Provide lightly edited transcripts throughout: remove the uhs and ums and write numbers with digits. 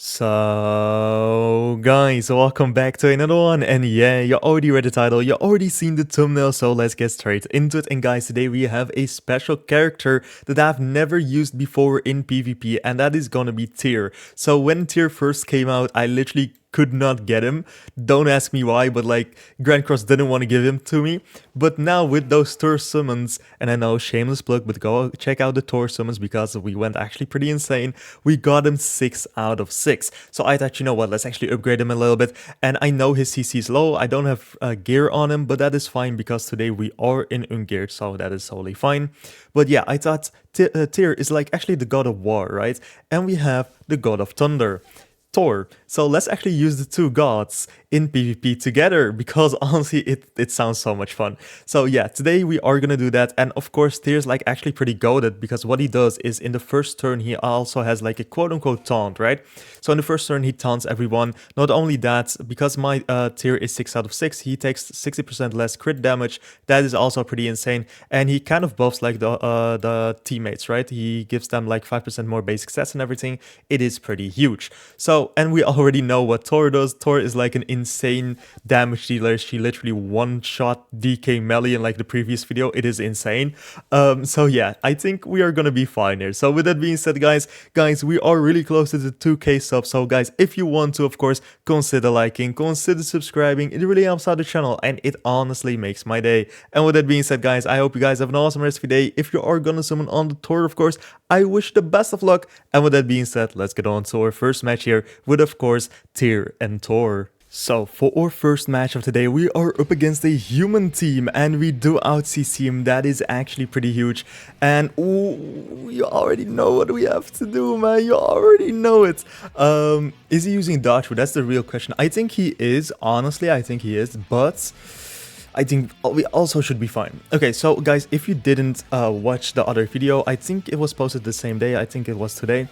So, guys, welcome back to another one, and yeah, you already read the title, you already seen the thumbnail, so let's get straight into it. And guys, today we have a special character that I've never used before in PvP, and that is gonna be Tyr. So when Tyr first came out, I literally could not get him. Don't ask me why, but like Grand Cross didn't want to give him to me. But now with those Thor summons, and I know shameless plug, but go check out the Thor summons because we went actually pretty insane. We got him 6 out of 6. So I thought, you know what, let's actually upgrade him a little bit. And I know his CC is low. I don't have gear on him, but that is fine because today we are in ungeared, so that is totally fine. But yeah, I thought Tyr is like actually the god of war, right? And we have the god of thunder, Thor. So let's actually use the two gods in PvP together because honestly it sounds so much fun. So yeah, today we are gonna do that, and of course Tyr's like actually pretty goated because what he does is in the first turn he also has like a quote-unquote taunt, right? So in the first turn he taunts everyone. Not only that, because my Tyr is 6 out of 6, he takes 60% less crit damage. That is also pretty insane, and he kind of buffs like the teammates, right? He gives them like 5% more basic stats and everything. It is pretty huge. So, and we already know what Thor does. Thor is like an insane damage dealer. She literally one-shot DK melee in like the previous video. It is insane. So yeah, I think we are gonna be fine here. So with that being said, guys, we are really close to the 2K subs. So guys, if you want to, of course, consider liking, consider subscribing. It really helps out the channel, and it honestly makes my day. And with that being said, guys, I hope you guys have an awesome rest of your day. If you are gonna summon on the Thor, of course, I wish the best of luck. And with that being said, let's get on to our first match here with, of course, Tyr and Thor. So for our first match of today, we are up against a human team, and we do out-CC him. That is actually pretty huge. And ooh, you already know what we have to do, man. You already know it. Is he using dodge? That's the real question. I think he is. Honestly, I think he is. But I think we also should be fine. Okay, so guys, if you didn't watch the other video, I think it was posted the same day. I think it was today.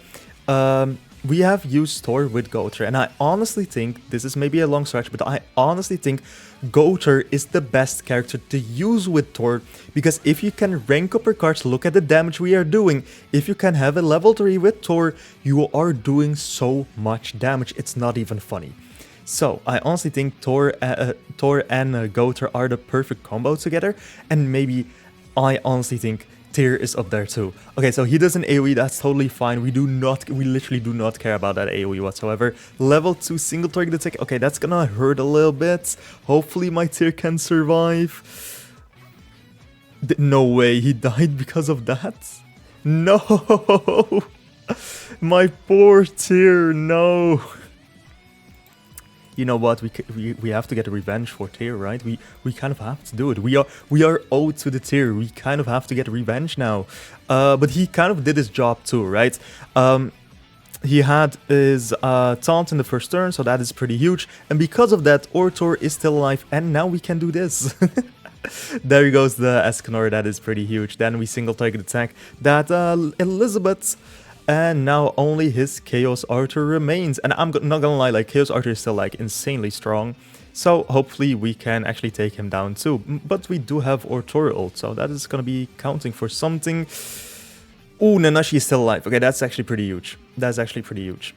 We have used Thor with Goater, and I honestly think, this is maybe a long stretch, but I honestly think Goater is the best character to use with Thor, because if you can rank up your cards, look at the damage we are doing, if you can have a level 3 with Thor, you are doing so much damage, it's not even funny. So, I honestly think Thor and Goater are the perfect combo together, and maybe I honestly think Tyr is up there too. Okay, so he does an AoE, that's totally fine. We literally do not care about that AoE whatsoever. Level 2 single target attack, okay, that's gonna hurt a little bit. Hopefully my Tyr can survive. No way, he died because of that? No! My poor Tyr, no! You know what, we have to get a revenge for Tyr, right? We kind of have to do it. We are owed to the Tyr. We kind of have to get revenge now. But he kind of did his job too, right? He had his taunt in the first turn, so that is pretty huge. And because of that, our Thor is still alive, and now we can do this. There goes the Escanor, that is pretty huge. Then we single target attack that Elizabeth. And now only his Chaos Archer remains. And I'm not gonna lie, like, Chaos Archer is still, like, insanely strong. So hopefully we can actually take him down too. But we do have our Thor ult, so that is gonna be counting for something. Ooh, Nanashi is still alive. Okay, that's actually pretty huge. That's actually pretty huge.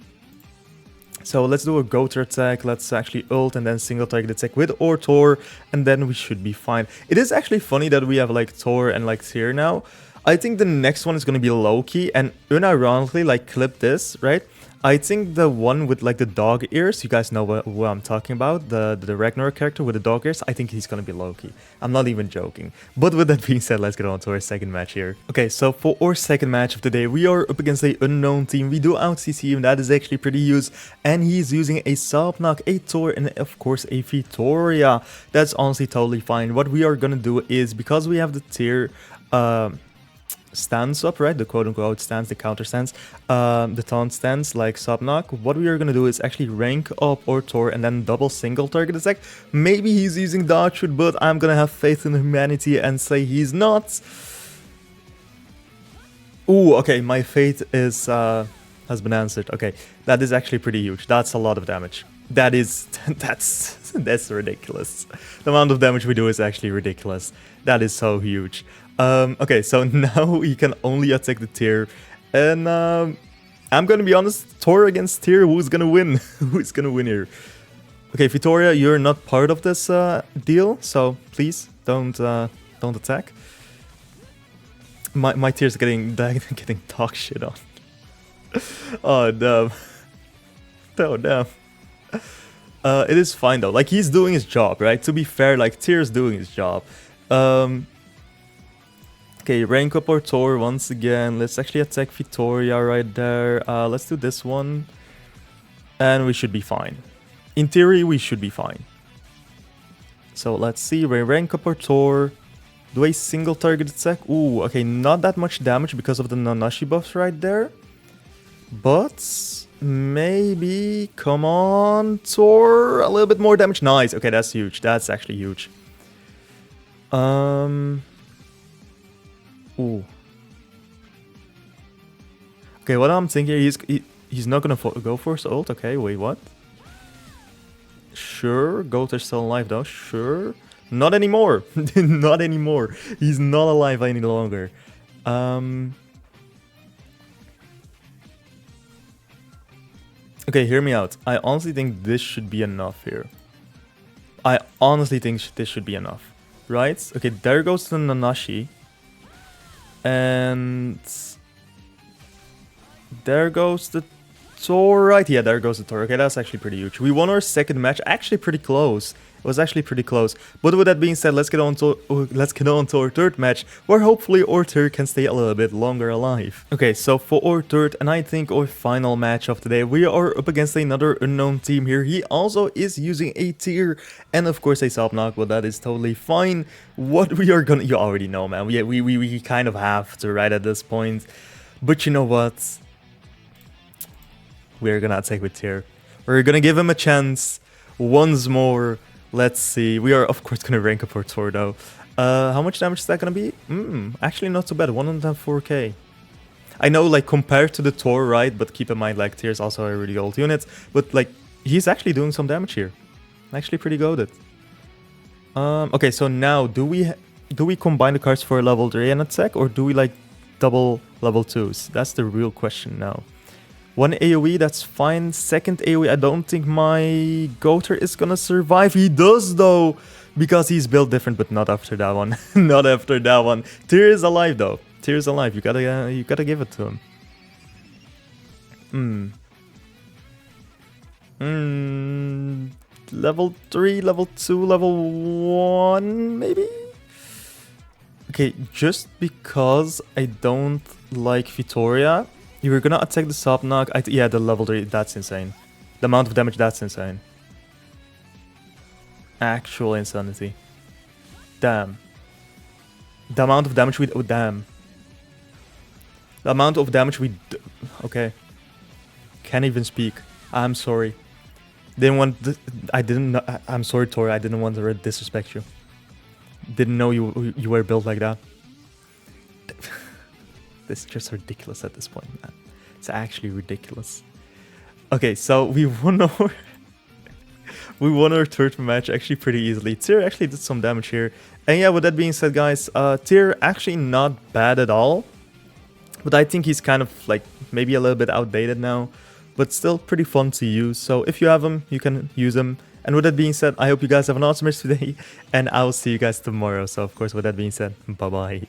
So let's do a Goater attack, let's actually ult and then single target attack with our Thor, and then we should be fine. It is actually funny that we have, like, Thor and, like, Tyr now. I think the next one is going to be Loki, and unironically, like, clip this, right? I think the one with, like, the dog ears, you guys know what I'm talking about, the Ragnarok character with the dog ears, I think he's going to be Loki. I'm not even joking. But with that being said, let's get on to our second match here. Okay, so for our second match of the day, we are up against a unknown team. We do out-CC him, that is actually pretty huge, and he's using a Subknock, a Thor, and of course a Victoria. That's honestly totally fine. What we are going to do is, because we have the Tyr, stance up, right? The quote-unquote stance, the counter stance, the taunt stance, like Subknock. What we are gonna do is actually rank up our Thor and then double single target attack. Maybe he's using dodge, but I'm gonna have faith in humanity and say he's not. Ooh, okay, my fate is has been answered. Okay, that is actually pretty huge. That's a lot of damage. That is that's ridiculous. The amount of damage we do is actually ridiculous. That is so huge. Okay, so now we can only attack the Tyr, and I'm gonna be honest, Thor against Tyr, who's gonna win? Who's gonna win here? Okay, Vittoria, you're not part of this deal, so please don't attack. My Tyr's getting talk shit on. Oh damn. Oh damn. It is fine though. Like, he's doing his job, right? To be fair, like, Tyr's doing his job. Okay, rank up our Thor once again. Let's actually attack Vittoria right there. Let's do this one. And we should be fine. In theory, we should be fine. So let's see. We rank up our Thor. Do a single target attack. Ooh, okay, not that much damage because of the Nanashi buffs right there. But maybe, come on, Thor, a little bit more damage. Nice. Okay, that's huge. That's actually huge. Ooh. Okay, what I'm thinking, he's not gonna go for his ult. Okay, wait, what? Sure, Goat are still alive though. Sure, not anymore. Not anymore. He's not alive any longer. Okay, hear me out. I honestly think this should be enough here. I honestly think this should be enough, right? Okay, there goes the Nanashi. And there goes the Thor, right? Yeah, there goes the Thor. Okay, that's actually pretty huge. We won our second match, actually pretty close. It was actually pretty close. But with that being said, let's get on to our third match, where hopefully our Thor can stay a little bit longer alive. Okay, so for our third and I think our final match of the day, we are up against another unknown team here. He also is using a TYR and of course a Subknock, but that is totally fine. What we are gonna, you already know, man. We kind of have to, right, at this point. But you know what? We're gonna attack with TYR. We're gonna give him a chance once more. Let's see. We are, of course, going to rank up our Thor, though. How much damage is that going to be? Actually not too bad. 104k. I know, like, compared to the Thor, right? But keep in mind, like, Tyr is also a really old unit. But, like, he's actually doing some damage here. Actually pretty goated. Okay, so now, do we combine the cards for a level 3 and attack? Or do we, like, double level 2s? That's the real question now. One AoE, that's fine. Second AoE, I don't think my Goater is gonna survive. He does though, because he's built different, but not after that one. Not after that one. Tyr is alive though. Tyr is alive. You gotta give it to him. Level 3, level 2, level 1, maybe? Okay, just because I don't like Vittoria, you were gonna attack the Subknock. Yeah, the level 3, that's insane. The amount of damage, that's insane. Actual insanity. Damn. The amount of damage we... Oh, damn. The amount of damage we... Okay. Can't even speak. I'm sorry. Didn't want... I didn't... I'm sorry, Thor. I didn't want to disrespect you. Didn't know you were built like that. It's just ridiculous at this point, man. It's actually ridiculous. Okay, so we won our third match actually pretty easily. Tyr actually did some damage here. And yeah, with that being said, guys, Tyr actually not bad at all. But I think he's kind of like maybe a little bit outdated now. But still pretty fun to use. So if you have him, you can use him. And with that being said, I hope you guys have an awesome rest today. And I'll see you guys tomorrow. So of course, with that being said, bye-bye.